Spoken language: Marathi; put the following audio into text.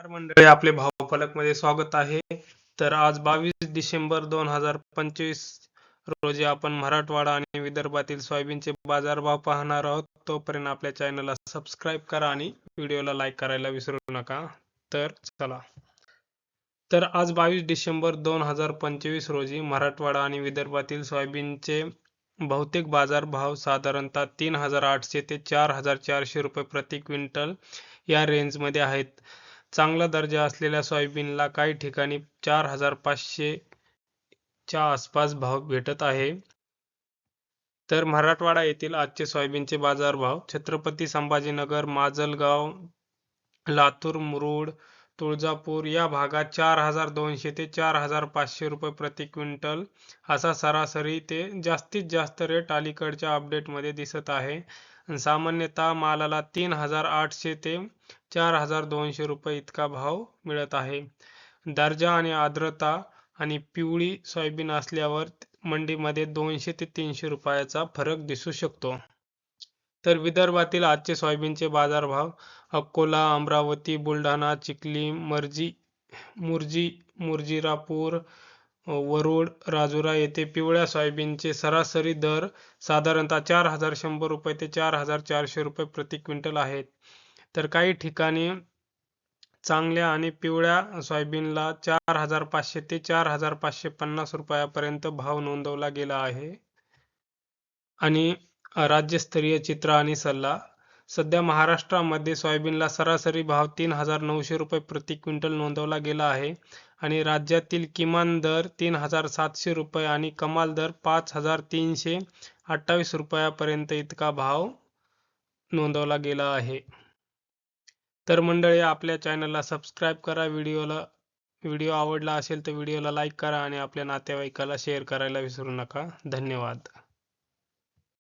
नमस्कार मंडळी, आपले भावफलक मध्ये स्वागत आहे. तर आज 22 डिसेंबर 2025 रोजी आपण मराठवाडा आणि विदर्भातील सोयाबीनचे बाजारभाव पाहणार आहोत. तोपर्यंत आपल्या चॅनलला सबस्क्राईब करा आणि व्हिडिओला लाईक करायला विसरू नका. तर चला. तर आज 22 डिसेंबर 2025 रोजी मराठवाडा आणि विदर्भातील सोयाबीनचे बहुतेक बाजारभाव साधारणतः 3800 ते 4400 रुपये प्रति क्विंटल या रेंजमध्ये आहेत. चांगला दर्जा असलेल्या सोयाबीनला काही ठिकाणी 4500 च्या आसपास भाव भेटत आहे. तर मराठवाडा येथील आजचे सोयाबीनचे बाजारभाव: छत्रपती संभाजीनगर, माजलगाव, लातूर, मुरुड, तुळजापूर या भागात 4200 ते 4500 रुपये प्रति क्विंटल असा सरासरी ते जास्तीत जास्त रेट अलीकडच्या अपडेटमध्ये दिसत आहे. सामान्यतः मालाला 3800 ते 4200 रुपये इतका भाव मिळत आहे. दर्जा आणि आर्द्रता आणि पिवळी सोयाबीन असल्यावर मंडीमध्ये 200 ते 300 रुपयाचा फरक दिसू शकतो. तर विदर्भातील आजचे सोयाबीनचे बाजारभाव: अकोला, अमरावती, बुलढाणा, चिखली, मुर्जिरापूर, वरुड, राजुरा येथे पिवळ्या सोयाबीनचे सरासरी दर साधारणतः 4100 रुपये ते 4400 रुपये प्रति क्विंटल आहेत. तर काही ठिकाणी चांगल्या आणि पिवळ्या सोयाबीनला 4500 ते 4550 रुपयापर्यंत भाव नोंदवला गेला आहे. आणि राज्यस्तरीय चित्र आणि सल्ला: सध्या महाराष्ट्रामध्ये सोयाबीनला सरासरी भाव 3900 रुपये प्रति क्विंटल नोंदवला गेला आहे आणि राज्यातील किमान दर 3700 रुपये आणि कमाल दर 5328 रुपयापर्यंत इतका भाव नोंदवला गेला आहे. तर मंडळी, आपल्या चॅनलला सबस्क्राईब करा. व्हिडिओ आवडला असेल तर व्हिडिओला लाईक करा आणि आपल्या नातेवाईकाला शेअर करायला विसरू नका. धन्यवाद.